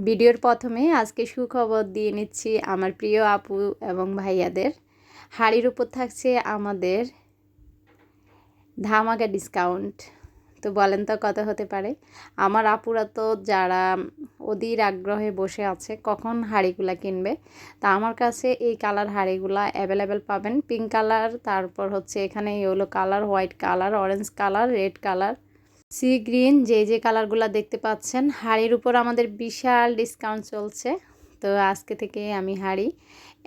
ভিডিওর প্রথমে আজকে সুখবর দিয়ে নিচ্ছি আমার প্রিয় আপু এবং ভাইয়াদের। হাড়ির উপর থাকছে আমাদের ধামাকা ডিসকাউন্ট। তো বলেন তো কত হতে পারে? আমার আপুরা তো যারা অধীর আগ্রহে বসে আছে কখন হাঁড়িগুলা কিনবে, তা আমার কাছে এই কালার হাঁড়িগুলা অ্যাভেলেবেল পাবেন। পিঙ্ক কালার, তারপর হচ্ছে এখানে yellow colour, white colour, orange colour, red colour, sea green, যে কালারগুলো দেখতে পাচ্ছেন। হাঁড়ির উপর আমাদের বিশাল ডিসকাউন্ট চলছে। তো আজকে থেকে আমি হাঁড়ি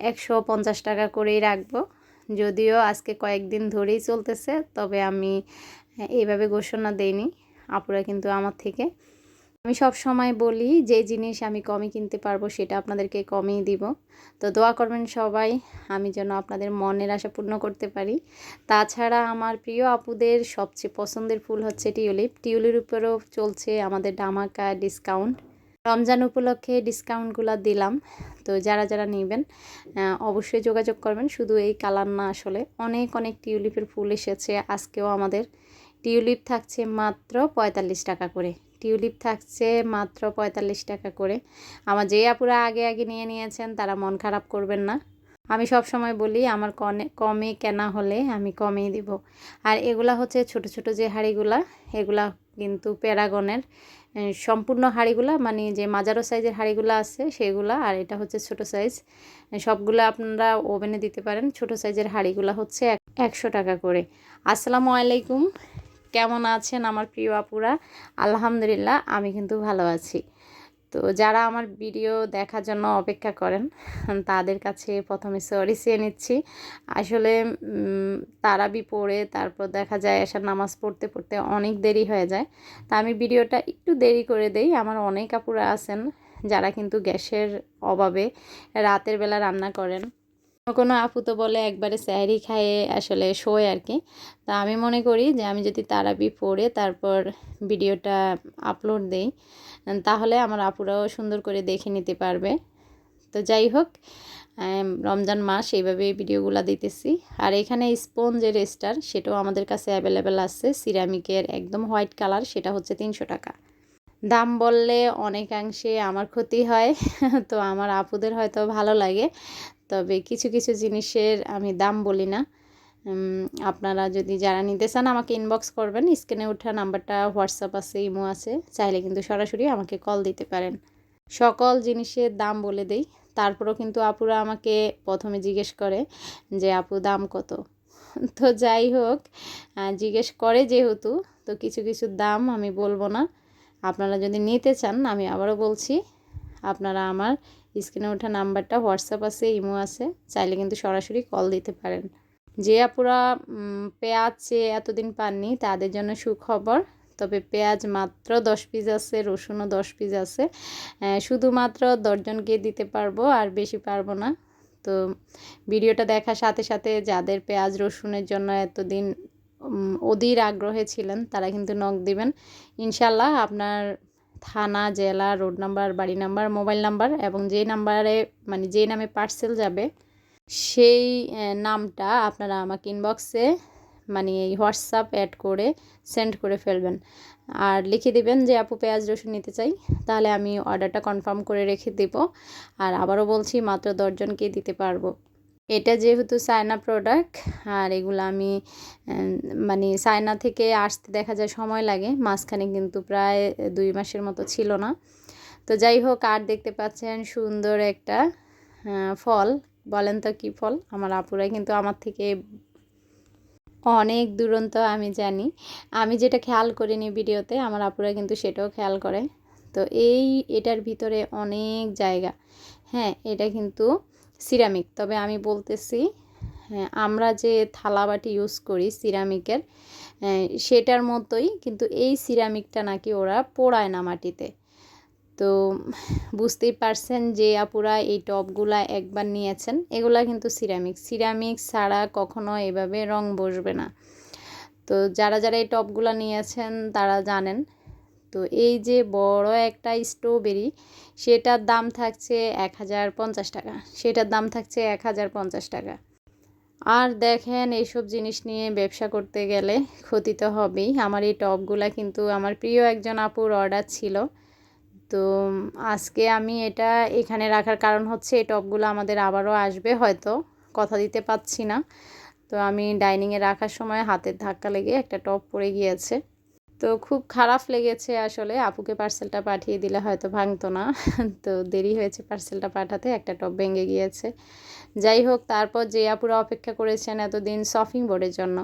150 টাকা করেই রাখবো। যদিও আজকে কয়েকদিন ধরেই চলতেছে, তবে আমি এইভাবে ঘোষণা দেইনি। আপুরা কিন্তু আমার থেকে, আমি সব সময় বলি যে জিনিস আমি কমই কিনতে পারবো সেটা আপনাদেরকে কমই দিব। তো দোয়া করবেন সবাই আমি যেন আপনাদের মনের আশা পূর্ণ করতে পারি। তাছাড়া আমার প্রিয় আপুদের সবচেয়ে পছন্দের ফুল হচ্ছে টিউলিপ। টিউলির উপরেও চলছে আমাদের ধামাকা ডিসকাউন্ট। রমজান উপলক্ষে ডিসকাউন্টগুলো দিলাম। তো যারা যারা নেবেন অবশ্যই যোগাযোগ করবেন। শুধু এই কালার না, আসলে অনেক অনেক টিউলিপের ফুল এসেছে। আজকেও আমাদের টিউলিপ থাকছে মাত্র 45 টাকা করে। টিউলিপ থাকছে মাত্র 45 টাকা করে। আমার যে আপুরা আগে আগে নিয়ে নিয়েছেন তারা মন খারাপ করবেন না। আমি সব সময় বলি আমার কমে কেনা হলে আমি কমেই দিব। আর এগুলা হচ্ছে ছোট ছোট যে হাঁড়িগুলা, এগুলা কিন্তু প্যারাগনের সম্পূর্ণ হাঁড়িগুলা, মানে যে মাঝারো সাইজের হাঁড়িগুলা আছে সেগুলা, আর এটা হচ্ছে ছোট সাইজ। সবগুলো আপনারা ওভেনে দিতে পারেন। ছোট সাইজের হাঁড়িগুলা হচ্ছে 100 টাকা করে। আসসালামু আলাইকুম, কেমন আছেন আমার প্রিয় আপুরা? আলহামদুলিল্লাহ আমি কিন্তু ভালো আছি। তো যারা আমার ভিডিও দেখার জন্য অপেক্ষা করেন তাদের কাছে প্রথমে সরি চেয়ে নিচ্ছি। আসলে তারাবি পড়ে তারপর দেখা যায় এশার নামাজ পড়তে পড়তে অনেক দেরি হয়ে যায়। তা আমি ভিডিওটা একটু দেরি করে দেই। আমার অনেক আপুরা আছেন যারা কিন্তু গ্যাসের অভাবে রাতের বেলা রান্না করেন। কোনো আপু তো বলে একবারে স্যারি খায়ে আসলে শোয় আর কি। তা আমি মনে করি যে আমি যদি তারাবি পড়ে তারপর ভিডিওটা আপলোড দেই তাহলে আমার আপুরাও সুন্দর করে দেখে নিতে পারবে। তো যাই হোক, রমজান মাস এইভাবে ভিডিওগুলো দিতেছি। আর এখানে স্পঞ্জের স্টার সেটাও আমাদের কাছে অ্যাভেলেবেল আছে, সিরামিকের একদম হোয়াইট কালার, সেটা হচ্ছে 300 টাকা। দাম বললে অনেকাংশে আমার ক্ষতি হয় তো আমার আপুদের হয়তো ভালো লাগে, তবে কিছু কিছু জিনিসের আমি দাম বলি না। আপনারা যদি যারা নিতে চান আমাকে ইনবক্স করবেন। স্ক্রিনে ওঠা নাম্বারটা হোয়াটসঅ্যাপ আছে, ইমো আছে, চাইলে কিন্তু সরাসরি আমাকে কল দিতে পারেন। সকল জিনিসের দাম বলে দেই। তারপরেও কিন্তু আপুরা আমাকে প্রথমে জিজ্ঞেস করে যে আপু দাম কত। তো যাই হোক, জিজ্ঞেস করে যেহেতু, তো কিছু কিছু দাম আমি বলবো না। আপনারা যদি নিতে চান, আমি আবারও বলছি, আপনারা আমার স্ক্রিনে ওঠা নাম্বারটা হোয়াটসঅ্যাপ আছে, ইমো আছে, চাইলে কিন্তু সরাসরি কল দিতে পারেন। যে আপুরা পেঁয়াজ চেয়ে এতদিন পাননি তাদের জন্য সুখবর। তবে পেঁয়াজ মাত্র 10 পিস আছে, রসুনও 10 পিস আছে। শুধুমাত্র 10 জনকে দিতে পারবো, আর বেশি পারবো না। তো ভিডিওটা দেখার সাথে সাথে যাদের পেঁয়াজ রসুনের জন্য এতদিন অধীর আগ্রহে ছিলেন তারা কিন্তু নক দিবেন। ইনশাল্লাহ আপনার থানা, জেলা, রোড নাম্বার, বাড়ি নাম্বার, মোবাইল নাম্বার এবং যে নাম্বারে মানে যে নামে পার্সেল যাবে সেই নামটা আপনারা আমাকে ইনবক্সে মানে এই হোয়াটসঅ্যাপ অ্যাড করে সেন্ড করে ফেলবেন। আর লিখে দিবেন যে আপু পেঁয়াজ রসুন নিতে চাই, তাহলে আমি অর্ডারটা কনফার্ম করে রেখে দেব। আর আবারও বলছি মাত্র 10 জনকে দিতে পারবো। এটা যেহেতু চায়না প্রোডাক্ট, আর এগুলো আমি মানে চায়না থেকে আসতে দেখা যায় সময় লাগে, মাঝখানে কিন্তু প্রায় 2 মাসের মতো ছিল না। তো যাই হোক, আর দেখতে পাচ্ছেন সুন্দর একটা ফল। বলেন তো কী ফল? আমার আপুরাই কিন্তু আমার থেকে অনেক দুরন্ত, আমি জানি। আমি যেটা খেয়াল করিনি ভিডিওতে, আমার আপুরা কিন্তু সেটাও খেয়াল করে। তো এটার ভিতরে অনেক জায়গা। হ্যাঁ, এটা কিন্তু সিরামিক, তবে আমি বলতেছি হ্যাঁ, আমরা যে থালা বাটি ইউজ করি সিরামিকের, সেটার মতোই, কিন্তু এই সিরামিকটা নাকি ওরা পোড়ায় না মাটিতে। তো বুঝতেই পারছেন যে আপুরা এই টবগুলা একবার নিয়েছেন, এগুলা কিন্তু সিরামিক ছাড়া কখনো এভাবে রং বসবে না। তো যারা যারা এই টবগুলা নিয়েছেন তারা জানেন। তো এই যে বড় একটা স্ট্রবেরি, সেটার দাম থাকছে 1050 টাকা, সেটার দাম থাকছে 1050 টাকা। আর দেখেন, এইসব জিনিস নিয়ে ব্যবসা করতে গেলে ক্ষতি তো হবেই। আমার এই টবগুলা কিন্তু আমার প্রিয় একজন আপুর অর্ডার ছিল। তো তো আজকে আমি এটা এখানে রাখার কারণ হচ্ছে এই টবগুলো আমাদের আবারও আসবে, হয়তো কথা দিতে পারছি না। তো আমি ডাইনিংয়ে রাখার সময় হাতের ধাক্কা লেগে একটা টব পড়ে গিয়েছে। তো খুব খারাপ লেগেছে আসলে। আপুকে পার্সেলটা পাঠিয়ে দিলে হয়তো ভাঙতো না। তো দেরি হয়েছে পার্সেলটা পাঠাতে, একটা টব ভেঙে গিয়েছে। যাই হোক, তারপর যে আপুরা অপেক্ষা করেছেন এতদিন শপিং বোর্ডের জন্য,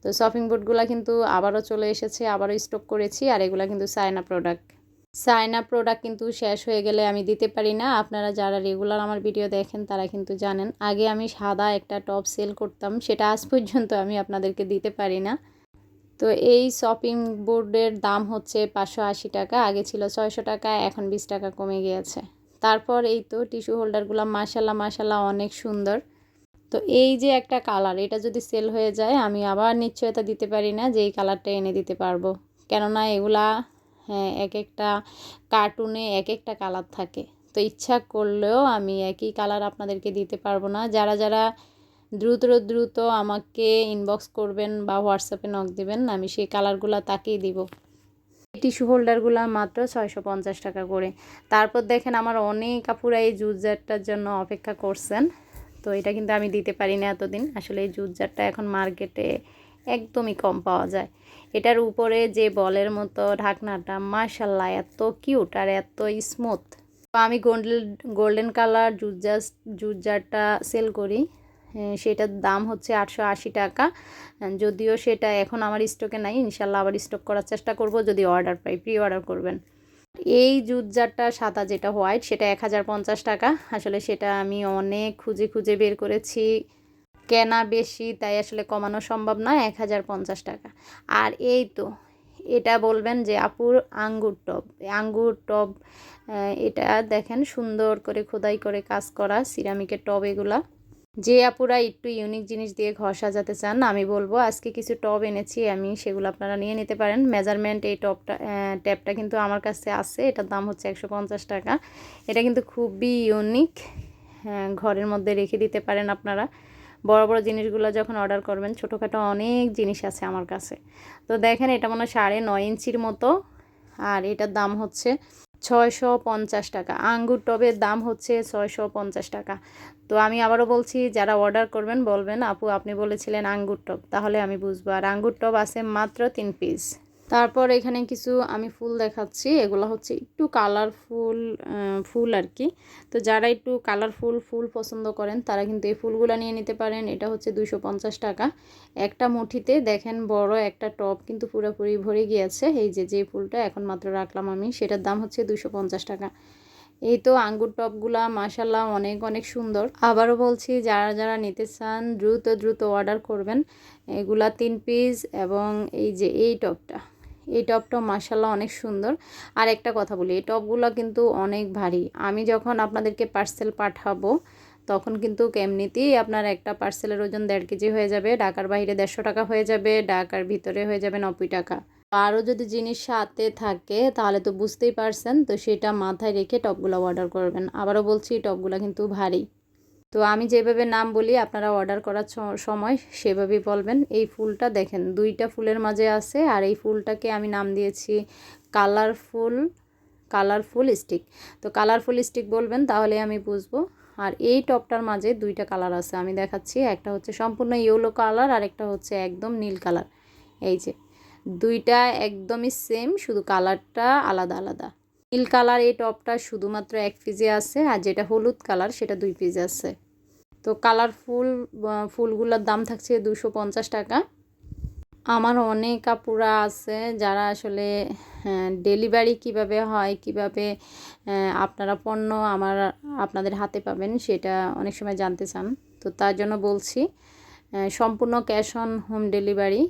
তো শপিং বোর্ডগুলো কিন্তু আবারও চলে এসেছে, আবারও স্টক করেছি। আর এগুলো কিন্তু চায়না প্রোডাক্ট কিন্তু শেষ হয়ে গেলে আমি দিতে পারি না। আপনারা যারা রেগুলার আমার ভিডিও দেখেন তারা কিন্তু জানেন, আগে আমি সাদা একটা টপ সেল করতাম, সেটা আজ পর্যন্ত আমি আপনাদেরকে দিতে পারি না। তো এই শপিং বোর্ডের দাম হচ্ছে 580 টাকা, আগে ছিল 600 টাকা, এখন 20 টাকা কমে গিয়েছে। তারপর এই তো টিস্যু হোল্ডারগুলো মাশাল্লাহ অনেক সুন্দর। তো এই যে একটা কালার, এটা যদি সেল হয়ে যায় আমি আবার নিশ্চয়তা দিতে পারি না যে এই কালারটা এনে দিতে পারবো, কেননা এগুলা হ্যাঁ এক একটা কার্টুনে এক একটা কালার থাকে। তো ইচ্ছা করলেও আমি একই কালার আপনাদেরকে দিতে পারবো না। যারা যারা দ্রুত আমাকে ইনবক্স করবেন বা হোয়াটসঅ্যাপে নক দিবেন, আমি সেই কালারগুলো তাকেই দিব। টিস্যু হোল্ডারগুলো মাত্র 650 টাকা করে। তারপর দেখেন আমার অনেক আপুরা এই জুস জারটার জন্য অপেক্ষা করছেন। তো এটা কিন্তু আমি দিতে পারি না এতদিন। আসলে এই জুস জারটা এখন মার্কেটে একদমই কম পাওয়া যায়। এটার উপরে যে বলের মতো ঢাকনাটা মাশাল্লাহ এত কিউট আর এত স্মুথ। তো আমি গোল্ডেন কালার জুস জারটা সেল করি, সেটার দাম হচ্ছে 880 টাকা। যদিও সেটা এখন আমার স্টকে নাই, ইনশাল্লাহ আবার স্টক করার চেষ্টা করব যদি অর্ডার পাই। প্রি অর্ডার করবেন। এই জুস জারটা সাদা যেটা হোয়াইট, সেটা 1050 টাকা। আসলে সেটা আমি অনেক খুঁজে বের করেছি, কেনা বেশি তাই আসলে কমানো সম্ভব না, 1050 টাকা। আর এই তো এটা বলবেন যে আপুর আঙ্গুর টব, এটা দেখেন সুন্দর করে খোদাই করে কাজ করা সিরামিকের টব। এগুলা যে আপুরা একটু ইউনিক জিনিস দিয়ে ঘর সাজাতে চান, আমি বলবো আজকে কিছু টব এনেছি আমি, সেগুলো আপনারা নিয়ে নিতে পারেন। মেজারমেন্ট এই ট্যাপটা কিন্তু আমার কাছে আছে, এটার দাম হচ্ছে 150 টাকা। এটা কিন্তু খুবই ইউনিক, ঘরের মধ্যে রেখে দিতে পারেন আপনারা। বড় জিনিসগুলো যখন অর্ডার করবেন, ছোটোখাটো অনেক জিনিস আছে আমার কাছে। তো দেখেন এটা মনে হয় 9.5 ইঞ্চির মতো, আর এটার দাম হচ্ছে 650 টাকা। আঙ্গুর টবের দাম হচ্ছে 650 টাকা। তো আমি আবারও বলছি, যারা অর্ডার করবেন বলবেন আপু আপনি বলেছিলেন আঙ্গুর টব, তাহলে আমি বুঝবো। আর আঙ্গুর টব আছে মাত্র 3 পিস। তারপর এখানে কিছু আমি ফুল দেখাচ্ছি, এগুলো হচ্ছে একটু কালারফুল ফুল আর কি। তো যারা একটু কালারফুল ফুল পছন্দ করেন তারা কিন্তু এই ফুলগুলো নিয়ে নিতে পারেন। এটা হচ্ছে 250 টাকা একটা মুঠিতে। দেখেন বড় একটা টব কিন্তু পুরোপুরি ভরে গিয়েছে। এই যে ফুলটা এখন মাত্র রাখলাম আমি, সেটার দাম হচ্ছে 250 টাকা। এই তো আঙ্গুর টবগুলা মাশাল্লাহ অনেক সুন্দর। আবারও বলছি, যারা যারা নিতে চান দ্রুত অর্ডার করবেন। এগুলা 3 পিস। এবং এই যে এই টবটা মাশাল্লাহ অনেক সুন্দর। আর একটা কথা বলি, এই টবগুলো কিন্তু অনেক ভারী। আমি যখন আপনাদেরকে পার্সেল পাঠাবো তখন কিন্তু এমনিতেই আপনার একটা পার্সেলের ওজন 1.5 কেজি হয়ে যাবে। ঢাকার বাইরে 150 টাকা হয়ে যাবে, ঢাকার ভিতরে হয়ে যাবে 90 টাকা। আরও যদি জিনিস সাথে থাকে তাহলে তো বুঝতেই পারছেন। তো সেটা মাথায় রেখে টবগুলো অর্ডার করবেন। আবারও বলছি টবগুলো কিন্তু ভারী। তো আমি যেভাবে নাম বলি আপনারা অর্ডার করার সময় সেভাবেই বলবেন। এই ফুলটা দেখেন 2টা ফুলের মাঝে আছে, আর এই ফুলটাকে আমি নাম দিয়েছি কালারফুল স্টিক। তো কালারফুল স্টিক বলবেন, তাহলে আমি বুঝবো। আর এই টপটার মাঝে 2টা কালার আছে, আমি দেখাচ্ছি। একটা হচ্ছে সম্পূর্ণ ইয়েলো কালার, আর একটা হচ্ছে একদম নীল কালার। এই যে 2টা একদমই সেম, শুধু কালারটা আলাদা। নীল কালার এই টপটা শুধুমাত্র 1 পিসে আছে, আর যেটা হলুদ কালার সেটা 2 পিস আছে। তো কালারফুল ফুলগুলোর দাম থাকছে 250 টাকা। আমার অনেক আপুরা আছে যারা আসলে ডেলিভারি কিভাবে হয়, কিভাবে আপনারা পণ্য আপনাদের হাতে পাবেন সেটা অনেক সময় জানতে চান। তো তার জন্য বলছি, সম্পূর্ণ ক্যাশ অন হোম ডেলিভারি।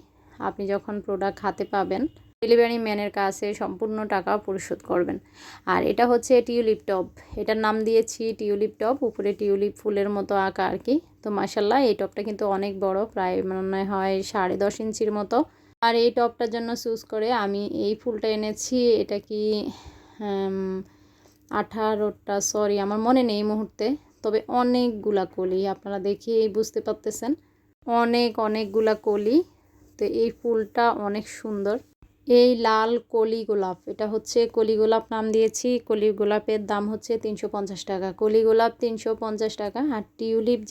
আপনি যখন প্রোডাক্ট হাতে পাবেন, ডেলিভারি ম্যানের কাছে সম্পূর্ণ টাকা পরিশোধ করবেন। আর এটা হচ্ছে টিউলিপ টপ, এটার নাম দিয়েছি টিউলিপ টপ, উপরে টিউলিপ ফুলের মতো আঁকা আর কি। তো মাশাল্লাহ এই টপটা কিন্তু অনেক বড়, প্রায় মনে হয় 10.5 ইঞ্চির মতো। আর এই টপটার জন্য চুজ করে আমি এই ফুলটা এনেছি। এটা কি 18টা, সরি আমার মনে নেই এই মুহূর্তে, তবে অনেকগুলা কলি, আপনারা দেখেই বুঝতে পারতেছেন অনেকগুলা কলি। তো এই ফুলটা অনেক সুন্দর। এই লাল কলি গোলাপ, এটা হচ্ছে কলি গোলাপ নাম দিয়েছি। কলি গোলাপের দাম হচ্ছে 350 টাকা। কলি গোলাপ 350 টাকা। আর টিউলিপ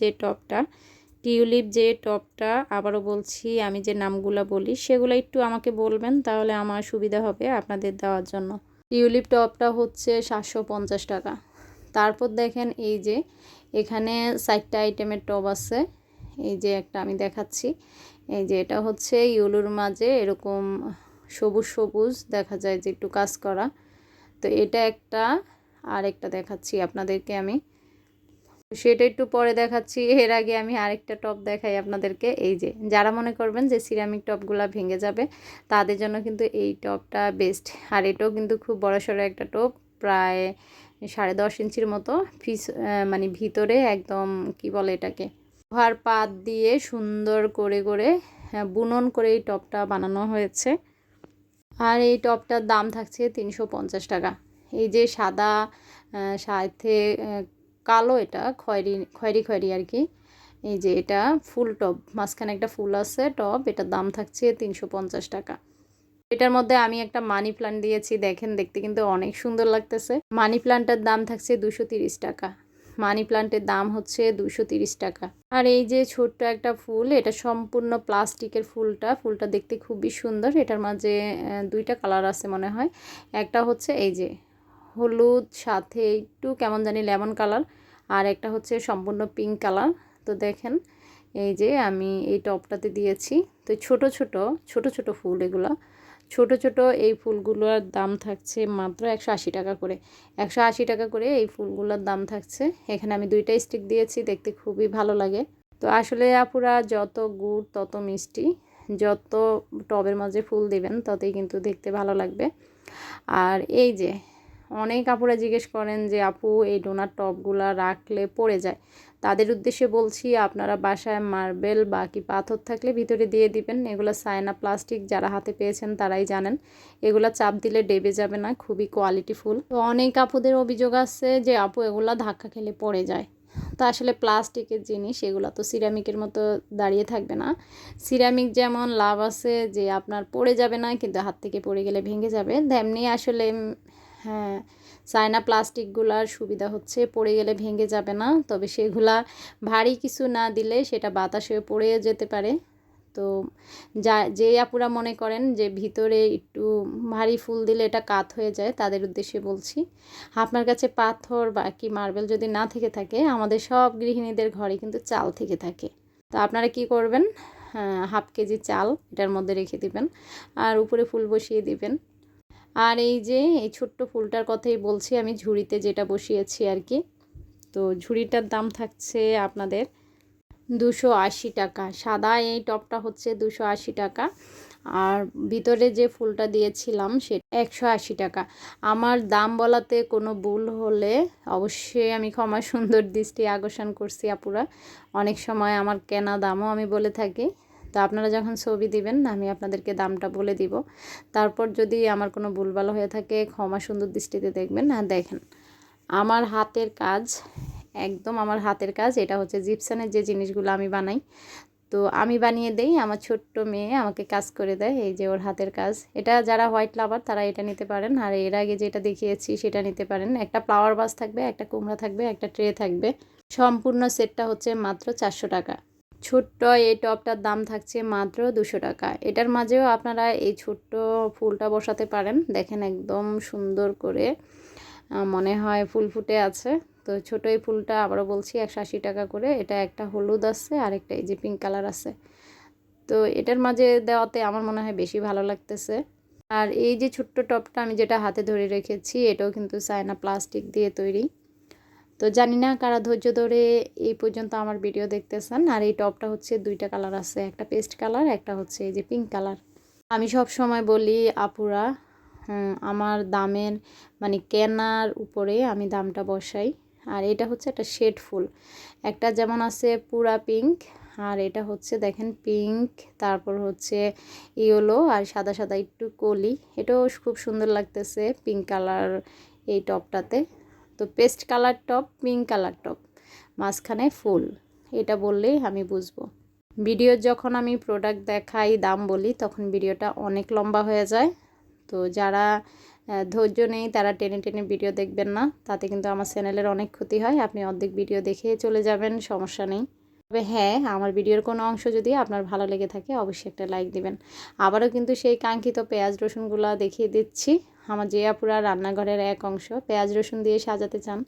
যে টপটা আবারও বলছি, আমি যে নামগুলো বলি সেগুলো একটু আমাকে বলবেন, তাহলে আমার সুবিধা হবে আপনাদের দেওয়ার জন্য। টিউলিপ টপটা হচ্ছে 750 টাকা। তারপর দেখেন এই যে এখানে 4টা আইটেমের টব আছে। এই যে একটা আমি দেখাচ্ছি, এই যে এটা হচ্ছে ইউলুর মাঝে এরকম সবুজ সবুজ দেখা যায় যে একটু কাজ করা। তো এটা একটা, আর একটা দেখাচ্ছি আপনাদেরকে আমি, সেটা একটু পরে দেখাচ্ছি। এর আগে আমি আরেকটা টপ দেখাই আপনাদেরকে। এই যে যারা মনে করবেন যে সিরামিক টপগুলো ভেঙে যাবে, তাদের জন্য কিন্তু এই টপটা বেস্ট। আর এটাও কিন্তু খুব বড়সড় একটা টপ, প্রায় 10.5 ইঞ্চির মতো মানে ভিতরে একদম কি বলে এটাকে, লোহার পাত দিয়ে সুন্দর করে করে বুনন করে এই টপটা বানানো হয়েছে। আর এই টপটার দাম থাকছে 350 টাকা। এই যে সাদা সাথে কালো, এটা খয়েরি খয়েরি খয়েরি আর কি। এই যে এটা ফুল টপ, মাঝখানে একটা ফুল আছে টপ, এটার দাম থাকছে 350 টাকা। এটার মধ্যে আমি একটা মানি প্ল্যান্ট দিয়েছি, দেখেন দেখতে কিন্তু অনেক সুন্দর লাগতেছে। মানি প্ল্যান্টের দাম থাকছে 230 টাকা। মানি প্ল্যান্টের দাম হচ্ছে 230 টাকা। আর এই যে ছোট্ট একটা ফুল, এটা সম্পূর্ণ প্লাস্টিকের ফুলটা দেখতে খুবই সুন্দর। এটার মাঝে 2টা কালার আছে মনে হয়। একটা হচ্ছে এই যে হলুদ সাথে একটু কেমন জানি লেমন কালার, আর একটা হচ্ছে সম্পূর্ণ পিঙ্ক কালার। তো দেখেন এই যে আমি এই টপটাতে দিয়েছি। তো ছোট ছোট ফুল, এগুলা ছোট ছোট এই ফুলগুলোর দাম থাকছে মাত্র 180 টাকা করে। 180 টাকা করে এই ফুলগুলোর দাম থাকছে। এখানে আমি 2টা স্টিক দিয়েছি, দেখতে খুবই ভালো লাগে। তো আসলে আপুরা যত গুড় তত মিষ্টি, যত টবের মাঝে ফুল দিবেন ততই কিন্তু দেখতে ভালো লাগবে। আর এই যে অনেক আপুরা জিজ্ঞেস করেন যে আপু এই ডোনার টপগুলা রাখলে পড়ে যায়, তাদের উদ্দেশ্যে বলছি আপনারা বাসায় মার্বেল বা কি পাথর থাকলে ভিতরে দিয়ে দিবেন। এগুলো চায়না প্লাস্টিক, যারা হাতে পেয়েছেন তারাই জানেন। এগুলা চাপ দিলে ডেবে যাবে না, খুবই কোয়ালিটিফুল। তো অনেক আপুদের অভিযোগ আছে যে আপু এগুলা ধাক্কা খেলে পড়ে যায়। তো আসলে প্লাস্টিকের জিনিস, এগুলো তো সিরামিকের মতো দাঁড়িয়ে থাকবে না। সিরামিক যেমন লাভ আছে যে আপনার পড়ে যাবে না, কিন্তু হাত থেকে পড়ে গেলে ভেঙে যাবে, তেমনি আসলে হ্যাঁ চায়না প্লাস্টিকগুলার সুবিধা হচ্ছে পড়ে গেলে ভেঙে যাবে না, তবে সেগুলা ভারী কিছু না দিলে সেটা বাতাসে পড়ে যেতে পারে। তো যে আপুরা মনে করেন যে ভিতরে একটু ভারী ফুল দিলে এটা কাত হয়ে যায়, তাদের উদ্দেশ্যে বলছি আপনার কাছে পাথর বা কি মার্বেল যদি না থেকে থাকে, আমাদের সব গৃহিণীদের ঘরে কিন্তু চাল থেকে থাকে। তো আপনারা কি করবেন, 1/2 কেজি চাল এটার মধ্যে রেখে দিবেন আর উপরে ফুল বসিয়ে দিবেন। আর এই যে এই ছোট্ট ফুলটার কথাই বলছি আমি, ঝুড়িতে যেটা বসিয়েছি আর কি। তো ঝুড়িটার দাম থাকছে আপনাদের 280 টাকা। সাদা এই টপটা হচ্ছে 280 টাকা। আর ভিতরে যে ফুলটা দিয়েছিলাম সেটা 180 টাকা। আমার দাম বলাতে কোনো ভুল হলে অবশ্যই আমি ক্ষমা সুন্দর দৃষ্টি আকর্ষণ করছি আপুরা। অনেক সময় আমার কেনা দামও আমি বলে থাকি। তো আপনারা যখন ছবি দিবেন আমি আপনাদেরকে দামটা বলে দিব। তারপর যদি আমার কোনো ভুলভাল হয়ে থাকে ক্ষমা সুন্দর দৃষ্টিতে দেখবেন। আর দেখেন আমার হাতের কাজ, একদম আমার হাতের কাজ। এটা হচ্ছে জিপসানের যে জিনিসগুলো আমি বানাই, তো আমি বানিয়ে দেই, আমার ছোট্ট মেয়ে আমাকে কাজ করে দেয়। এই যে ওর হাতের কাজ। এটা যারা হোয়াইট লাভার তারা এটা নিতে পারেন, আর এর আগে যেটা দেখিয়েছি সেটা নিতে পারেন। একটা ফ্লাওয়ার ভাস থাকবে, একটা কুমড়া থাকবে, একটা ট্রে থাকবে। সম্পূর্ণ সেটটা হচ্ছে মাত্র 400 টাকা। ছোট্ট এই টপটার দাম থাকছে মাত্র 200 টাকা। এটার মাঝেও আপনারা এই ছোট্ট ফুলটা বসাতে পারেন। দেখেন একদম সুন্দর করে মনে হয় ফুল ফুটে আছে। তো ছোটো এই ফুলটা আবারও বলছি 180 টাকা করে। এটা একটা হলুদ আছে আর একটা এই যে পিঙ্ক কালার আছে। তো এটার মাঝে দেওয়াতে আমার মনে হয় বেশি ভালো লাগতেছে। আর এই যে ছোট্ট টপটা আমি যেটা হাতে ধরে রেখেছি, এটাও কিন্তু চায়না প্লাস্টিক দিয়ে তৈরি। তো জানি না কারা ধৈর্য ধরে এই পর্যন্ত আমার ভিডিও দেখতেছেন। আর এই টপটা হচ্ছে 2টা কালার আছে, একটা পেস্ট কালার, একটা হচ্ছে এই যে পিঙ্ক কালার। আমি সব সময় বলি আপুরা, আমার দামের মানে কেনার উপরে আমি দামটা বসাই। আর এটা হচ্ছে একটা শেড ফুল, একটা যেমন আছে পুরা পিঙ্ক, আর এটা হচ্ছে দেখেন পিঙ্ক, তারপর হচ্ছে ইয়েলো আর সাদা সাদা একটু কলি। এটাও খুব সুন্দর লাগতেছে পিঙ্ক কালার এই টপটাতে। তো paste colour top, pink colour top, মাঝখানে ফুল, এটা বললেই আমি বুঝবো। ভিডিও যখন আমি প্রোডাক্ট দেখাই দাম বলি তখন ভিডিওটা অনেক লম্বা হয়ে যায়। তো যারা ধৈর্য নেই তারা টেনে টেনে ভিডিও দেখবেন না, তাতে কিন্তু আমার চ্যানেলের অনেক ক্ষতি হয়। আপনি অর্ধেক ভিডিও দেখে চলে যাবেন, সমস্যা নেই। তবে হ্যাঁ, আমার ভিডিওর কোনো অংশ যদি আপনার ভালো লেগে থাকে অবশ্যই একটা লাইক দিবেন। আবারও কিন্তু সেই কাঙ্ক্ষিত পেঁয়াজ রসুনগুলো দেখিয়ে দিচ্ছি। আমার যে আপুরা রান্নাঘরের এক অংশ পেঁয়াজ রসুন দিয়ে সাজাতে চান,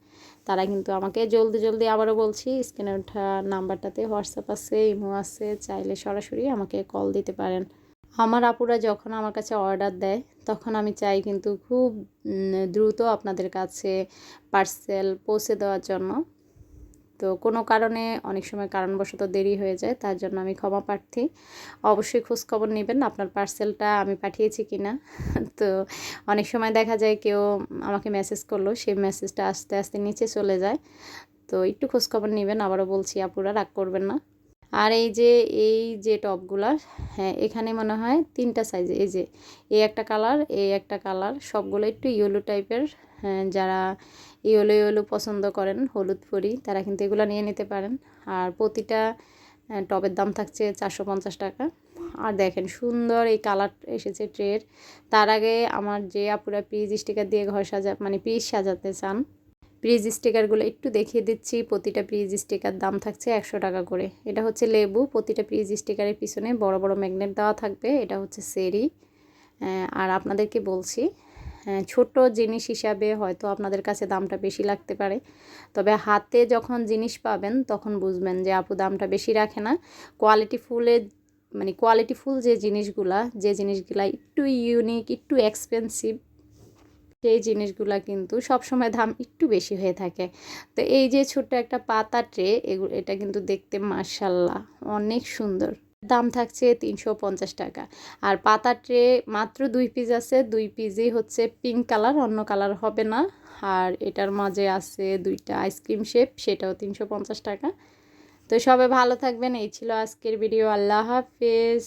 তারা কিন্তু আমাকে জলদি জলদি আবারও বলছি, স্ক্রিনে ওঠা নাম্বারটাতে হোয়াটসঅ্যাপ আছে, ইমো আছে, চাইলে সরাসরি আমাকে কল দিতে পারেন। আমার আপুরা যখন আমার কাছে অর্ডার দেয় তখন আমি চাই কিন্তু খুব দ্রুত আপনাদের কাছে পার্সেল পৌঁছে দেওয়ার জন্য। তো কোনো কারণে অনেক সময় কারণবশত দেরি হয়ে যায়, তার জন্য আমি ক্ষমা প্রার্থী। অবশ্যই খোঁজখবর নেবেন আপনার পার্সেলটা আমি পাঠিয়েছি কি না। তো অনেক সময় দেখা যায় কেউ আমাকে মেসেজ করলো, সেই মেসেজটা আস্তে আস্তে নিচে চলে যায়। তো একটু খোঁজখবর নেবেন, আবারও বলছি আপুরা রাগ করবেন না। আর এই যে টপগুলা, হ্যাঁ এখানে মনে হয় 3টা সাইজ, এই একটা কালার, এই একটা কালার, সবগুলো একটু ইয়েলো টাইপের। হ্যাঁ, যারা ইয়েলো ইয়েলো পছন্দ করেন, হলুদ পরি, তারা কিন্তু এগুলো নিয়ে নিতে পারেন। আর প্রতিটা টপের দাম থাকছে 450 টাকা। আর দেখেন সুন্দর এই কালার এসেছে ট্রের। তার আগে আমার যে আপুরা পিস স্টিকার দিয়ে ঘর মানে পিস সাজাতে চান, প্রিজ স্টিকারগুলো একটু দেখিয়ে দিচ্ছি। প্রতিটা প্রিজ স্টিকার দাম থাকছে 100 টাকা করে। এটা হচ্ছে লেবু, প্রতিটা প্রিজ স্টিকারের পিছনে বড় বড় ম্যাগনেট দেওয়া থাকবে। এটা হচ্ছে সেরি। আর আপনাদেরকে বলছি, ছোট জিনিস হিসাবে হয়তো আপনাদের কাছে দামটা বেশি লাগতে পারে, তবে হাতে যখন জিনিস পাবেন তখন বুঝবেন যে আপু দামটা বেশি রাখে না। কোয়ালিটিফুল যে জিনিসগুলা একটু ইউনিক, একটু এক্সপেন্সিভ, সেই জিনিসগুলা কিন্তু সবসময় দাম একটু বেশি হয়ে থাকে। তো এই যে ছোট্ট একটা পাতা ট্রে, এটা কিন্তু দেখতে মাশাল্লাহ অনেক সুন্দর। দাম থাকছে 350 টাকা। আর পাতা ট্রে মাত্র 2 পিস আছে, 2 পিসই হচ্ছে পিঙ্ক কালার, অন্য কালার হবে না। আর এটার মাঝে আছে 2টা আইসক্রিম শেপ, সেটাও 350 টাকা। তো সবাই ভালো থাকবেন। এই ছিল আজকের ভিডিও। আল্লাহ হাফেজ।